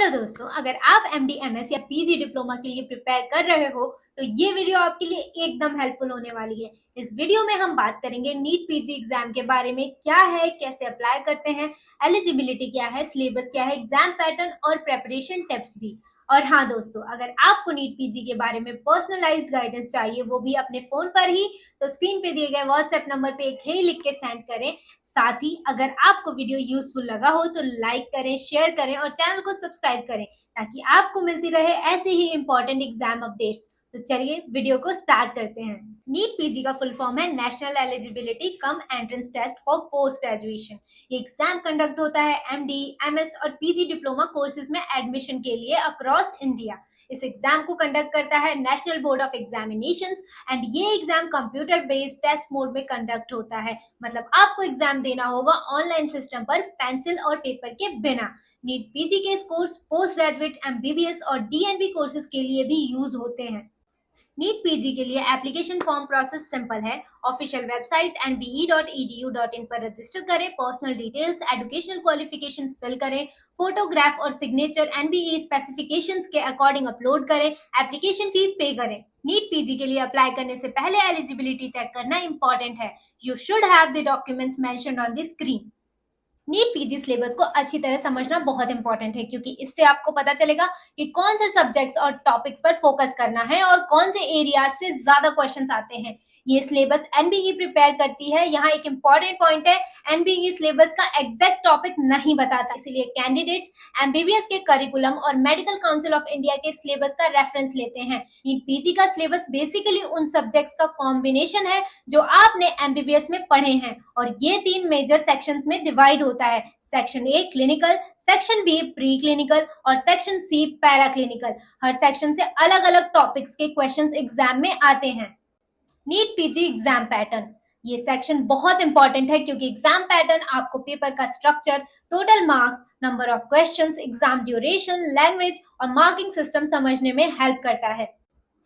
Hello दोस्तों, अगर आप एमडी, एमएस या पीजी डिप्लोमा के लिए प्रिपेयर कर रहे हो तो ये वीडियो आपके लिए एकदम हेल्पफुल होने वाली है। इस वीडियो में हम बात करेंगे नीट पीजी एग्जाम के बारे में, क्या है, कैसे अप्लाई करते हैं, एलिजिबिलिटी क्या है, सिलेबस क्या है, एग्जाम पैटर्न और प्रेपरेशन टिप्स भी। और हाँ दोस्तों, अगर आपको नीट पीजी के बारे में पर्सनलाइज्ड गाइडेंस चाहिए, वो भी अपने फोन पर ही, तो स्क्रीन पे दिए गए व्हाट्सएप नंबर पे एक हे लिख के सेंड करें। साथ ही अगर आपको वीडियो यूजफुल लगा हो तो लाइक करें, शेयर करें और चैनल को सब्सक्राइब करें ताकि आपको मिलती रहे ऐसे ही इंपॉर्टेंट एग्जाम अपडेट्स। तो चलिए वीडियो को स्टार्ट करते हैं। नीट पीजी का फुल फॉर्म है national eligibility cum entrance test for post graduation. ये एग्जाम कंडक्ट होता है एमडी, एमएस और पीजी डिप्लोमा कोर्सेज में एडमिशन के लिए अक्रॉस इंडिया। इस एग्जाम को कंडक्ट करता है national board of examinations and ये exam computer based test mode में कंडक्ट होता है। मतलब आपको एग्जाम देना होगा ऑनलाइन सिस्टम पर, पेंसिल और पेपर के बिना। नीट पीजी के कोर्स पोस्ट ग्रेजुएट, एमबीबीएस और डीएनबी कोर्सेज के लिए भी यूज होते हैं। नीट पीजी के लिए एप्लीकेशन फॉर्म प्रोसेस सिंपल है। ऑफिशियल वेबसाइट nbe.edu.in पर रजिस्टर करें, personal details, educational qualifications fill करें, फोटोग्राफ और सिग्नेचर एनबीए स्पेसिफिकेशंस के अकॉर्डिंग अपलोड करें, एप्लीकेशन फी पे करें। नीट पीजी के लिए अप्लाई करने से पहले एलिजिबिलिटी चेक करना इंपॉर्टेंट है। You should have the documents mentioned on the screen. NEET PG syllabus को अच्छी तरह समझना बहुत इंपॉर्टेंट है, क्योंकि इससे आपको पता चलेगा कि कौन से सब्जेक्ट्स और टॉपिक्स पर फोकस करना है और कौन से एरियाज से ज्यादा क्वेश्चंस आते हैं। ये सिलेबस एनबीई प्रिपेयर करती है। यहाँ एक इंपॉर्टेंट पॉइंट है, एनबीई सिलेबस का एग्जैक्ट टॉपिक नहीं बताता, इसलिए कैंडिडेट्स एमबीबीएस के करिकुलम और मेडिकल काउंसिल ऑफ इंडिया के सिलेबस का रेफरेंस लेते हैं। नीट पीजी का सिलेबस बेसिकली उन सब्जेक्ट्स का कॉम्बिनेशन है जो आपने एमबीबीएस में पढ़े हैं, और ये 3 मेजर सेक्शंस में डिवाइड होता है। Section A clinical, section B pre clinical और सेक्शन सी पैरा क्लिनिकल। हर सेक्शन से अलग अलग टॉपिक्स के क्वेश्चंस एग्जाम में आते हैं। नीट पीजी एग्जाम पैटर्न, ये सेक्शन बहुत इंपॉर्टेंट है क्योंकि एग्जाम पैटर्न आपको पेपर का structure, total marks, number of questions, exam duration, language और मार्किंग सिस्टम समझने में हेल्प करता है।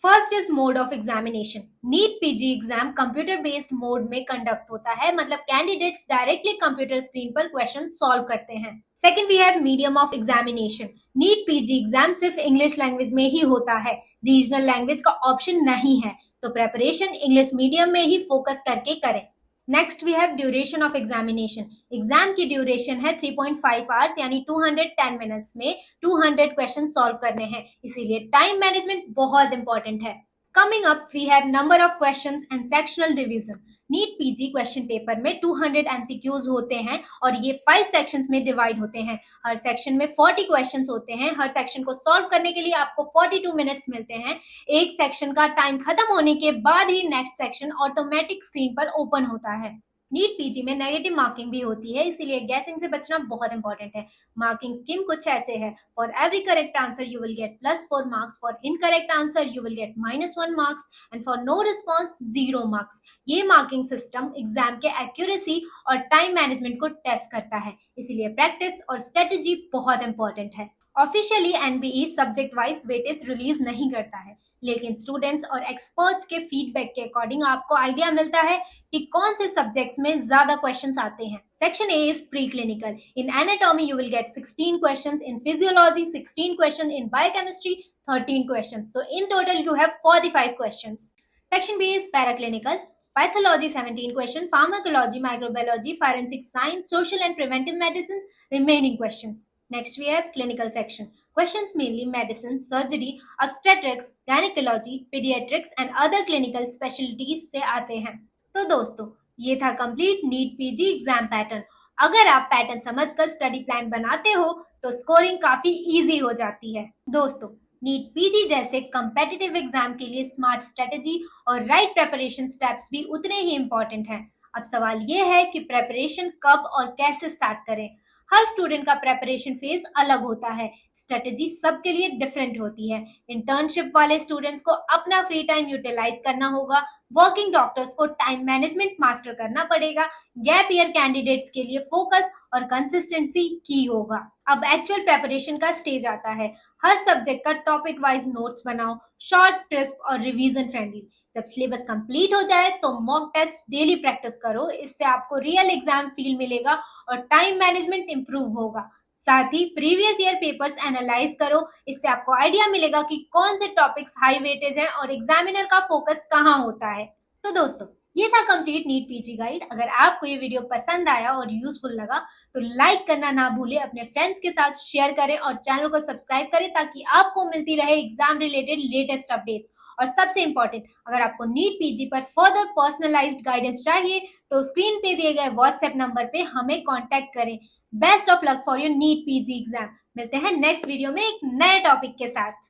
First is mode of examination. NEET PG exam computer based mode में कंडक्ट होता है, मतलब कैंडिडेट्स डायरेक्टली कंप्यूटर स्क्रीन पर क्वेश्चन सॉल्व करते हैं। Second we have medium of examination. NEET PG exam सिर्फ इंग्लिश लैंग्वेज में ही होता है, रीजनल लैंग्वेज का ऑप्शन नहीं है, तो प्रेपरेशन इंग्लिश मीडियम में ही फोकस करके करें। Next we have duration of examination. Exam की ड्यूरेशन है 3.5 आवर्स यानी 210 मिनट्स में 200 क्वेश्चन सॉल्व करने हैं, इसीलिए टाइम मैनेजमेंट बहुत इंपॉर्टेंट है। Coming up we have number of questions and sectional division. NEET PG question paper में 200 एमसीक्यूज होते हैं और ये 5 सेक्शंस में डिवाइड होते हैं। हर सेक्शन में 40 क्वेश्चंस होते हैं। हर सेक्शन को सॉल्व करने के लिए आपको 42 मिनट्स मिलते हैं। एक सेक्शन का टाइम खत्म होने के बाद ही नेक्स्ट सेक्शन ऑटोमेटिक स्क्रीन पर ओपन होता है। नीट पीजी में नेगेटिव मार्किंग भी होती है, इसीलिए गैसिंग से बचना बहुत इंपॉर्टेंट है। मार्किंग स्कीम कुछ ऐसे है, for every correct answer you will get +4 marks, for incorrect answer you will get -1 marks and for no response 0 marks. ये मार्किंग सिस्टम एग्जाम के एक्यूरेसी और टाइम मैनेजमेंट को टेस्ट करता है, इसीलिए प्रैक्टिस और स्ट्रेटेजी बहुत इंपॉर्टेंट है। Officially NBE subject wise weightage release नहीं करता है, लेकिन स्टूडेंट्स और एक्सपर्ट्स के फीडबैक के अकॉर्डिंग आपको आइडिया मिलता है कि कौन से सब्जेक्ट्स में ज्यादा क्वेश्चंस आते हैं। Section A is pre clinical. In anatomy you will get 16 questions, in physiology 16 question, in biochemistry 13 question, so in total you have 45 questions. Section B is para clinical. Pathology 17 question, pharmacology, microbiology, forensic science, social and preventive medicine remaining questions. Next we have clinical section. Questions mainly medicine, surgery, obstetrics, gynecology, pediatrics and other clinical specialties से आते हैं। तो दोस्तों, ये था complete NEET PG exam pattern. अगर आप pattern समझकर स्टडी प्लान बनाते हो तो स्कोरिंग काफी इजी हो जाती है। दोस्तों, नीट पीजी जैसे कंपेटिटिव एग्जाम के लिए स्मार्ट स्ट्रेटेजी और राइट प्रेपरेशन स्टेप्स भी उतने ही इंपॉर्टेंट हैं। अब सवाल ये है कि प्रेपरेशन कब और कैसे स्टार्ट करें। हर स्टूडेंट का प्रेपरेशन फेज अलग होता है, स्ट्रेटेजी सबके लिए डिफरेंट होती है। इंटर्नशिप वाले स्टूडेंट्स को अपना फ्री टाइम यूटिलाइज करना होगा, वर्किंग डॉक्टर्स को टाइम मैनेजमेंट मास्टर करना पड़ेगा, गैप ईयर कैंडिडेट्स के लिए फोकस और कंसिस्टेंसी की होगा। अब एक्चुअल प्रेपरेशन का स्टेज आता है। हर सब्जेक्ट का टॉपिक वाइज नोट्स बनाओ, शॉर्ट, क्रिस्प और रिवीजन फ्रेंडली। जब सिलेबस कंप्लीट हो जाए तो मॉक टेस्ट डेली प्रैक्टिस करो, इससे आपको रियल एग्जाम फील मिलेगा और टाइम मैनेजमेंट इंप्रूव होगा। साथ ही प्रीवियस ईयर पेपर्स एनालाइज करो। इससे आपको आइडिया मिलेगा कि कौन से टॉपिक्स हाई वेटेज हैं और एग्जामिनर का फोकस कहाँ होता है। तो दोस्तों, ये था कंप्लीट नीट पीजी गाइड। अगर आपको ये वीडियो पसंद आया और यूजफुल लगा तो लाइक करना ना भूलें, अपने फ्रेंड्स के साथ शेयर करें और चैनल को सब्सक्राइब करें ताकि आपको मिलती रहे एग्जाम रिलेटेड लेटेस्ट अपडेट्स। और सबसे इंपॉर्टेंट, अगर आपको नीट पीजी पर फर्दर पर्सनलाइज्ड गाइडेंस चाहिए तो स्क्रीन पे दिए गए व्हाट्सएप नंबर पे हमें कांटेक्ट करें। Best of luck for your NEET PG exam. मिलते हैं नेक्स्ट वीडियो में एक नए टॉपिक के साथ।